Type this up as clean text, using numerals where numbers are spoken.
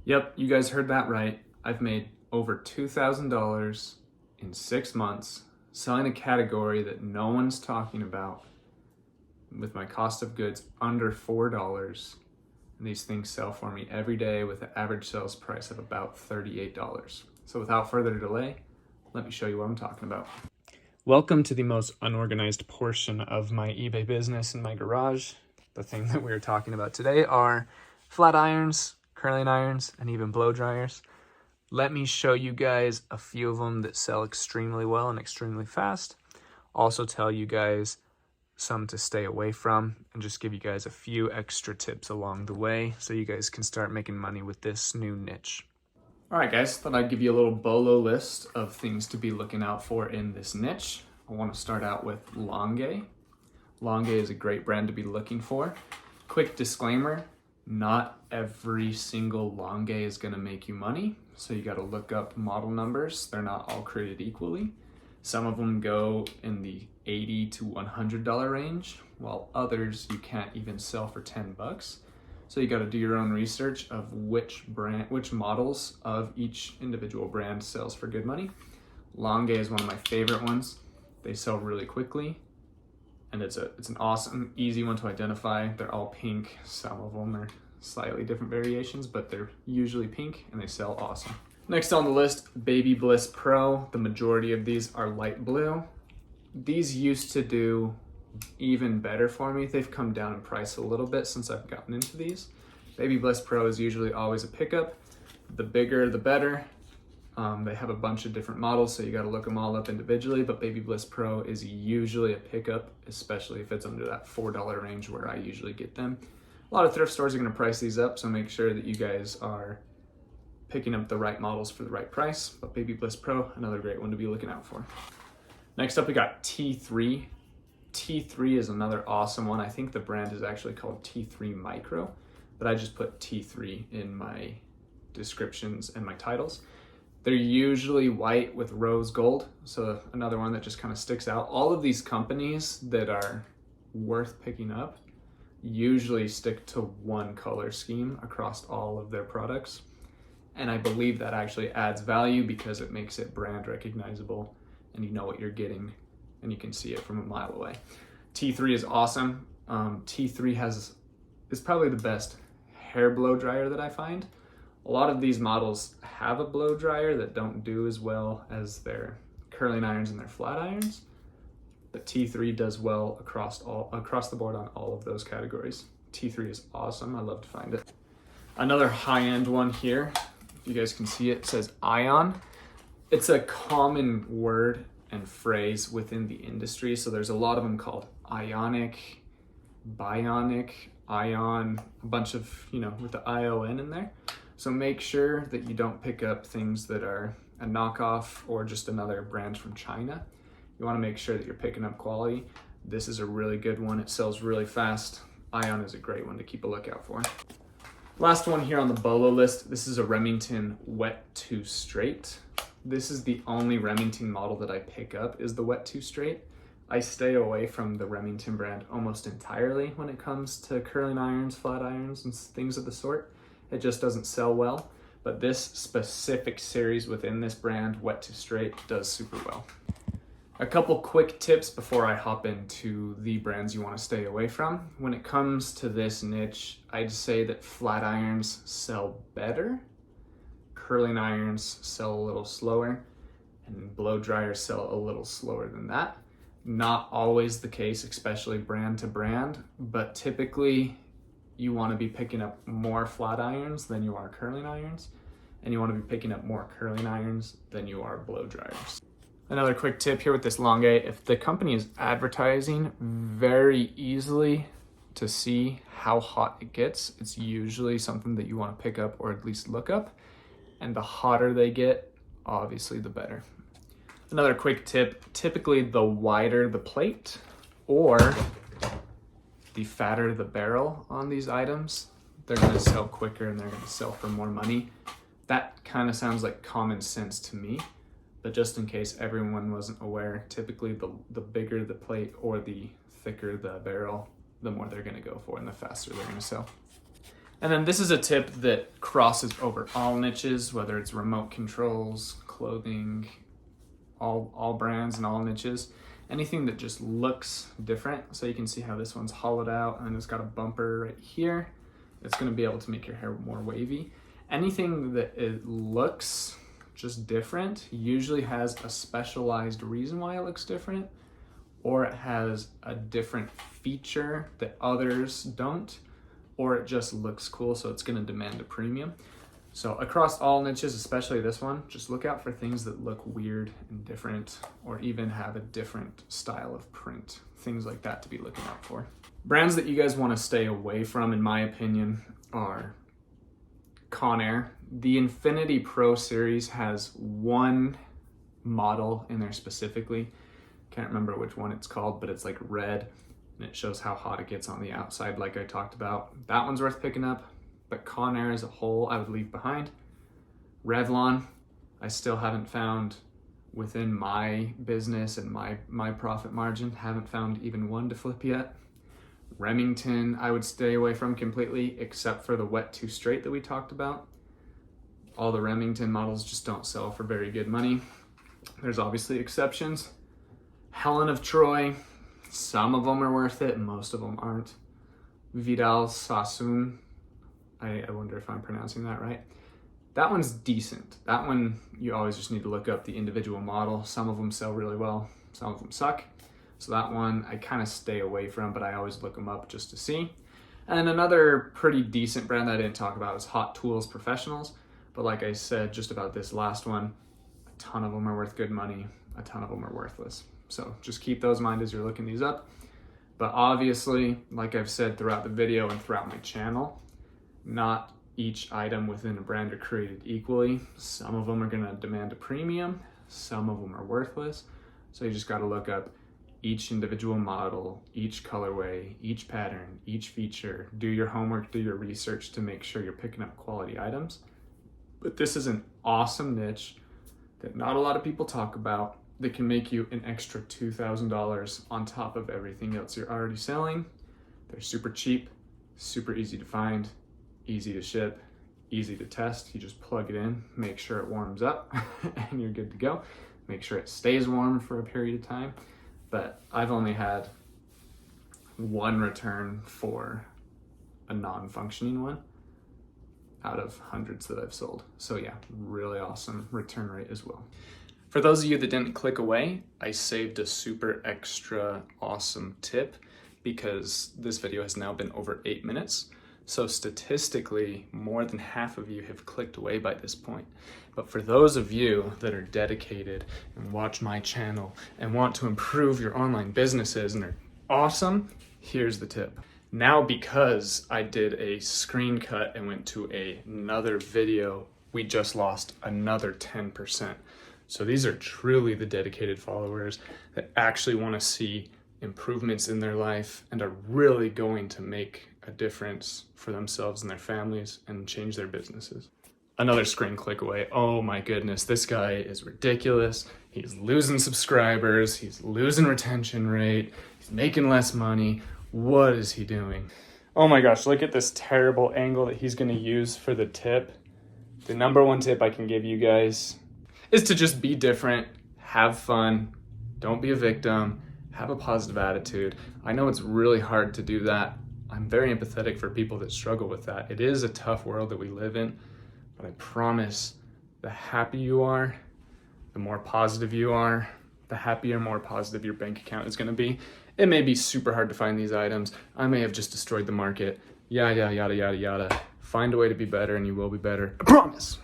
Yep, you guys heard that right. I've made over $2,000 in 6 months selling a category that no one's talking about with my cost of goods under $4. And these things sell for me every day with an average sales price of about $38. So without further delay, let me show you what I'm talking about. Welcome to the most unorganized portion of my eBay business in my garage. The thing that we're talking about today are flat irons, curling irons, and even blow dryers. Let me show you guys a few of them that sell extremely well and extremely fast. Also tell you guys some to stay away from and just give you guys a few extra tips along the way so you guys can start making money with this new niche. All right, guys, thought I'd give you a little BOLO list of things to be looking out for in this niche. I want to start out with Longe. Longe is a great brand to be looking for. Quick disclaimer, not every single Longe is going to make you money, so you got to look up model numbers. They're not all created equally. Some of them go in the $80 to $100 range, while others you can't even sell for 10 bucks. So you got to do your own research of which models of each individual brand sells for good money. Longe is one of my favorite ones. They sell really quickly, and it's an awesome, easy one to identify. They're all pink. Some of them are slightly different variations, but they're usually pink and they sell awesome. Next on the list, Baby Bliss Pro. The majority of these are light blue. These used to do even better for me. They've come down in price a little bit since I've gotten into these. Baby Bliss Pro is usually always a pickup. The bigger, the better. They have a bunch of different models, so you got to look them all up individually, but Baby Bliss Pro is usually a pickup, especially if it's under that $4 range where I usually get them. A lot of thrift stores are going to price these up, so make sure that you guys are picking up the right models for the right price. But Baby Bliss Pro, another great one to be looking out for. Next up, we got T3. T3 is another awesome one. I think the brand is actually called T3 Micro, but I just put T3 in my descriptions and my titles. They're usually white with rose gold, so another one that just kind of sticks out. All of these companies that are worth picking up usually stick to one color scheme across all of their products. And I believe that actually adds value because it makes it brand recognizable and you know what you're getting and you can see it from a mile away. T3 is awesome. T3 is probably the best hair blow dryer that I find. A lot of these models have a blow dryer that don't do as well as their curling irons and their flat irons, but T3 does well across the board on all of those categories. T3 is awesome. I love to find it. Another high-end one here, if you guys can see it, says Ion. It's a common word and phrase within the industry, so there's a lot of them called Ionic, Bionic, Ion, a bunch of, with the ION in there. So make sure that you don't pick up things that are a knockoff or just another brand from China. You want to make sure that you're picking up quality. This is a really good one. It sells really fast. Ion is a great one to keep a lookout for. Last one here on the BOLO list. This is a Remington Wet 2 Straight. This is the only Remington model that I pick up is the Wet 2 Straight. I stay away from the Remington brand almost entirely when it comes to curling irons, flat irons, and things of the sort. It just doesn't sell well, but this specific series within this brand, Wet 2 Straight, does super well. A couple quick tips before I hop into the brands you want to stay away from. When it comes to this niche, I'd say that flat irons sell better, curling irons sell a little slower, and blow dryers sell a little slower than that. Not always the case, especially brand to brand, but typically you want to be picking up more flat irons than you are curling irons, and you want to be picking up more curling irons than you are blow dryers. Another quick tip here with this Longe, if the company is advertising very easily to see how hot it gets, it's usually something that you want to pick up or at least look up, and the hotter they get, obviously the better. Another quick tip, typically the wider the plate or the fatter the barrel on these items, they're going to sell quicker and they're going to sell for more money. That kind of sounds like common sense to me, but just in case everyone wasn't aware, typically the bigger the plate or the thicker the barrel, the more they're going to go for and the faster they're going to sell. And then this is a tip that crosses over all niches, whether it's remote controls, clothing, all brands and all niches. Anything that just looks different. So you can see how this one's hollowed out and it's got a bumper right here. It's gonna be able to make your hair more wavy. Anything that it looks just different usually has a specialized reason why it looks different, or it has a different feature that others don't, or it just looks cool, so it's gonna demand a premium. So across all niches, especially this one, just look out for things that look weird and different, or even have a different style of print, things like that to be looking out for. Brands that you guys wanna stay away from, in my opinion, are Conair. The Infinity Pro series has one model in there specifically. Can't remember which one it's called, but it's like red and it shows how hot it gets on the outside like I talked about. That one's worth picking up, but Conair as a whole I would leave behind. Revlon, I still haven't found within my business and my profit margin, haven't found even one to flip yet. Remington I would stay away from completely, except for the Wet 2 Straight that we talked about. All the Remington models just don't sell for very good money. There's obviously exceptions. Helen of Troy, some of them are worth it, most of them aren't. Vidal Sassoon, I wonder if I'm pronouncing that right. That one's decent. That one, you always just need to look up the individual model. Some of them sell really well, some of them suck. So that one I kind of stay away from, but I always look them up just to see. And then another pretty decent brand that I didn't talk about is Hot Tools Professionals. But like I said, just about this last one, a ton of them are worth good money, a ton of them are worthless. So just keep those in mind as you're looking these up. But obviously, like I've said throughout the video and throughout my channel, not each item within a brand are created equally. Some of them are gonna demand a premium, some of them are worthless. So you just gotta look up each individual model, each colorway, each pattern, each feature, do your homework, do your research to make sure you're picking up quality items. But this is an awesome niche that not a lot of people talk about that can make you an extra $2,000 on top of everything else you're already selling. They're super cheap, super easy to find, easy to ship, easy to test. You just plug it in, make sure it warms up and you're good to go. Make sure it stays warm for a period of time. But I've only had one return for a non-functioning one out of hundreds that I've sold. So yeah, really awesome return rate as well. For those of you that didn't click away, I saved a super extra awesome tip because this video has now been over 8 minutes. So statistically, more than half of you have clicked away by this point. But for those of you that are dedicated and watch my channel and want to improve your online businesses and are awesome, here's the tip. Now, because I did a screen cut and went to another video, we just lost another 10%. So these are truly the dedicated followers that actually want to see improvements in their life and are really going to make a difference for themselves and their families and change their businesses. Another screen click away. Oh my goodness, this guy is ridiculous. He's losing subscribers, he's losing retention rate, he's making less money. What is he doing? Oh my gosh, look at this terrible angle that he's gonna use for the tip. The number one tip I can give you guys is to just be different, have fun, don't be a victim, have a positive attitude. I know it's really hard to do that. I'm very empathetic for people that struggle with that. It is a tough world that we live in, but I promise the happier you are, the more positive you are, the happier, more positive your bank account is gonna be. It may be super hard to find these items. I may have just destroyed the market. Yada, yada, yada, yada. Find a way to be better and you will be better. I promise.